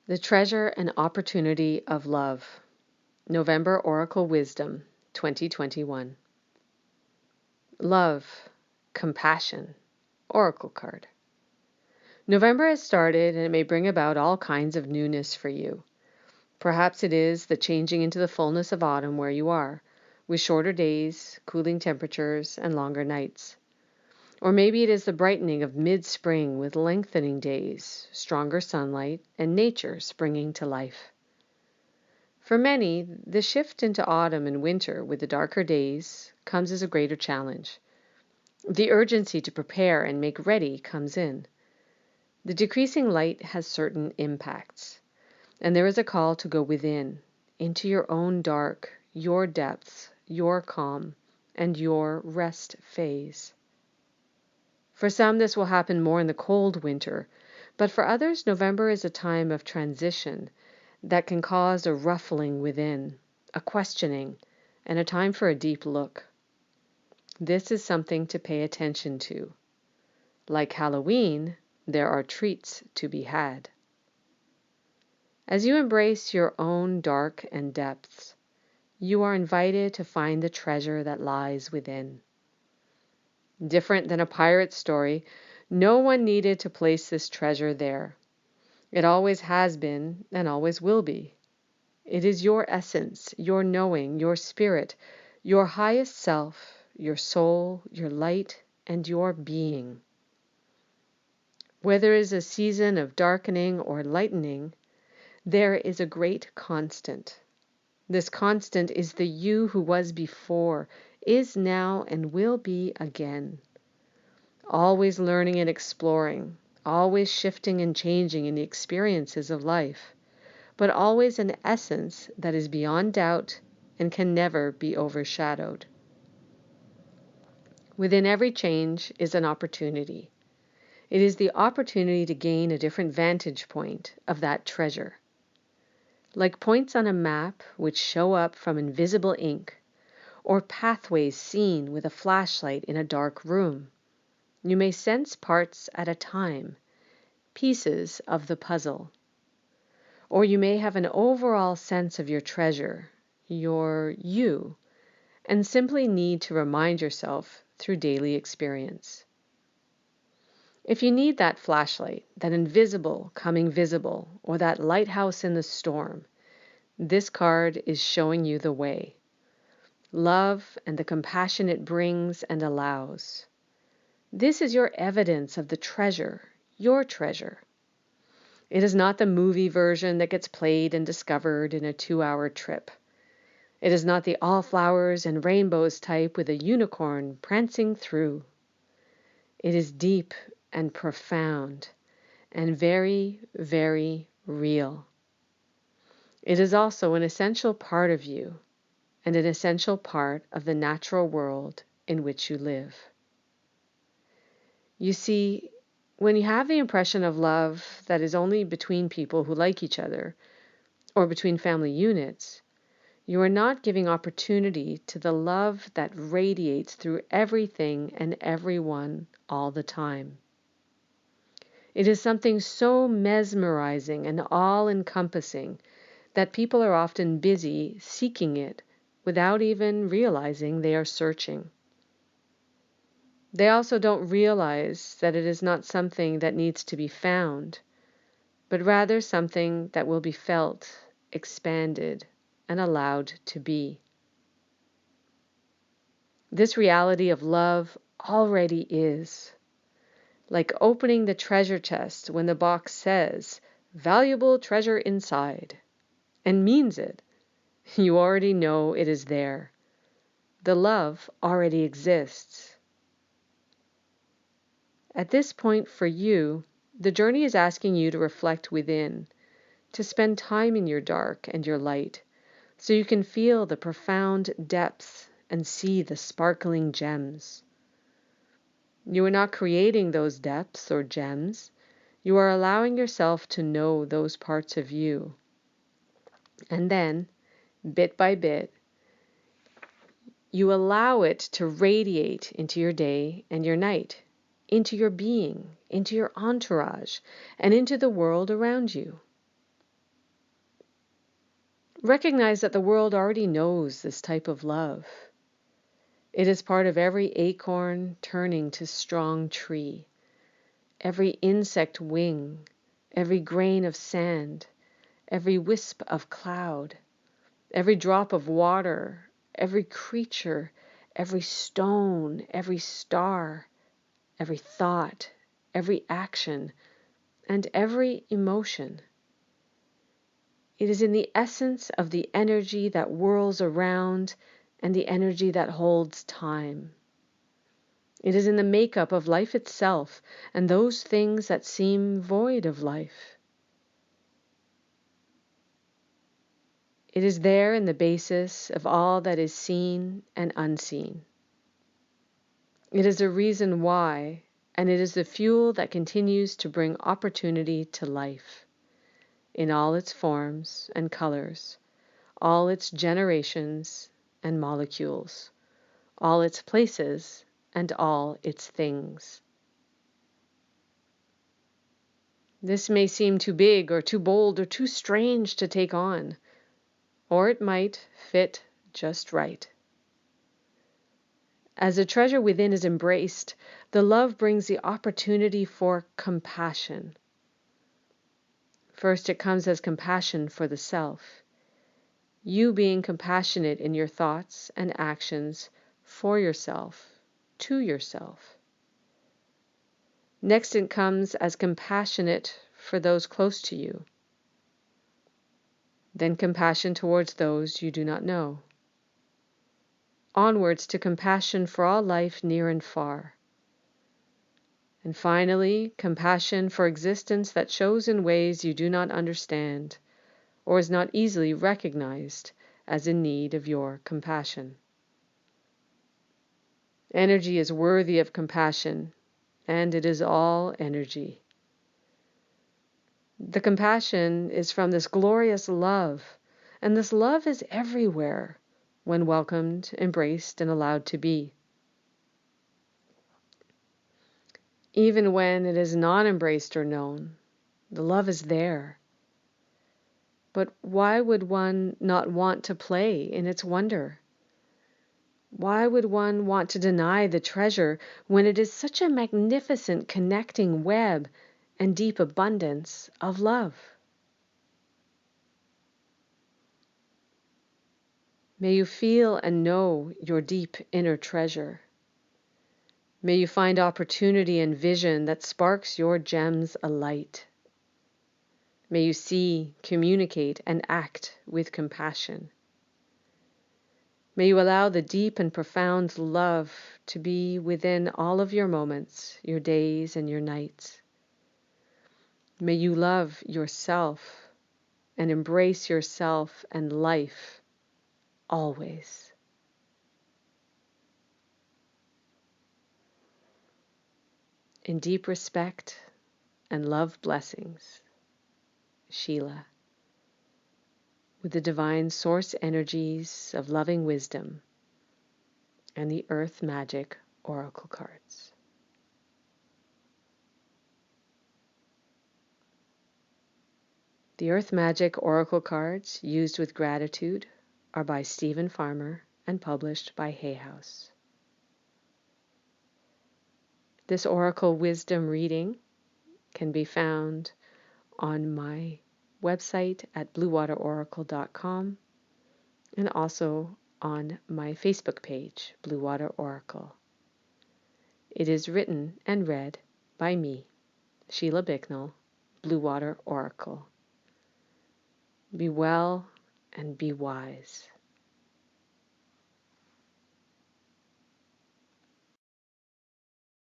The Treasure and Opportunity of Love. November Oracle Wisdom, 2021. Love, compassion, Oracle card. November has started and it may bring about all kinds of newness for you. Perhaps it is the changing into the fullness of autumn where you are, with shorter days, cooling temperatures, and longer nights. Or maybe it is the brightening of mid-spring with lengthening days, stronger sunlight, and nature springing to life. For many, the shift into autumn and winter with the darker days comes as a greater challenge. The urgency to prepare and make ready comes in. The decreasing light has certain impacts, and there is a call to go within, into your own dark, your depths, your calm, and your rest phase. For some, this will happen more in the cold winter, but for others, November is a time of transition that can cause a ruffling within, a questioning, and a time for a deep look. This is something to pay attention to. Like Halloween, there are treats to be had. As you embrace your own dark and depths, you are invited to find the treasure that lies within. Different than a pirate story, no one needed to place this treasure there. It always has been and always will be. It is your essence, your knowing, your spirit, your highest self, your soul, your light, and your being. Whether it is a season of darkening or lightening, there is a great constant. This constant is the you who was before, is now, and will be again. Always learning and exploring, always shifting and changing in the experiences of life, but always an essence that is beyond doubt and can never be overshadowed. Within every change is an opportunity. It is the opportunity to gain a different vantage point of that treasure. Like points on a map which show up from invisible ink, or pathways seen with a flashlight in a dark room, you may sense parts at a time, pieces of the puzzle. Or you may have an overall sense of your treasure, your you, and simply need to remind yourself through daily experience. If you need that flashlight, that invisible coming visible, or that lighthouse in the storm, this card is showing you the way. Love and the compassion it brings and allows. This is your evidence of the treasure, your treasure. It is not the movie version that gets played and discovered in a 2-hour trip. It is not the all flowers and rainbows type with a unicorn prancing through. It is deep and profound and very, very real. It is also an essential part of you and an essential part of the natural world in which you live. You see, when you have the impression of love that is only between people who like each other, or between family units, you are not giving opportunity to the love that radiates through everything and everyone all the time. It is something so mesmerizing and all-encompassing that people are often busy seeking it without even realizing they are searching. They also don't realize that it is not something that needs to be found, but rather something that will be felt, expanded, and allowed to be. This reality of love already is. Like opening the treasure chest when the box says, "Valuable treasure inside," and means it. You already know it is there. The love already exists. At this point for you, the journey is asking you to reflect within, to spend time in your dark and your light, so you can feel the profound depths and see the sparkling gems. You are not creating those depths or gems. You are allowing yourself to know those parts of you. And then, bit by bit, you allow it to radiate into your day and your night, into your being, into your entourage, and into the world around you. Recognize that the world already knows this type of love. It is part of every acorn turning to strong tree, every insect wing, every grain of sand, every wisp of cloud, every drop of water, every creature, every stone, every star, every thought, every action, and every emotion. It is in the essence of the energy that whirls around and the energy that holds time. It is in the makeup of life itself and those things that seem void of life. It is there in the basis of all that is seen and unseen. It is a reason why, and it is the fuel that continues to bring opportunity to life in all its forms and colors, all its generations and molecules, all its places and all its things. This may seem too big or too bold or too strange to take on, or it might fit just right. As the treasure within is embraced, the love brings the opportunity for compassion. First, it comes as compassion for the self, you being compassionate in your thoughts and actions for yourself, to yourself. Next, it comes as compassionate for those close to you. Then compassion towards those you do not know. Onwards to compassion for all life near and far. And finally, compassion for existence that shows in ways you do not understand, or is not easily recognized as in need of your compassion. Energy is worthy of compassion, and it is all energy. The compassion is from this glorious love, and this love is everywhere when welcomed, embraced, and allowed to be. Even when it is not embraced or known, the love is there. But why would one not want to play in its wonder? Why would one want to deny the treasure when it is such a magnificent connecting web and deep abundance of love? May you feel and know your deep inner treasure. May you find opportunity and vision that sparks your gems alight. May you see, communicate, and act with compassion. May you allow the deep and profound love to be within all of your moments, your days, and your nights. May you love yourself and embrace yourself and life always. In deep respect and love blessings, Sheila, with the divine source energies of loving wisdom and the Earth Magic Oracle cards. The Earth Magic Oracle cards, used with gratitude, are by Stephen Farmer and published by Hay House. This Oracle Wisdom reading can be found on my website at BlueWaterOracle.com and also on my Facebook page, BlueWater Oracle. It is written and read by me, Sheila Bicknell, BlueWater Oracle. Be well and be wise.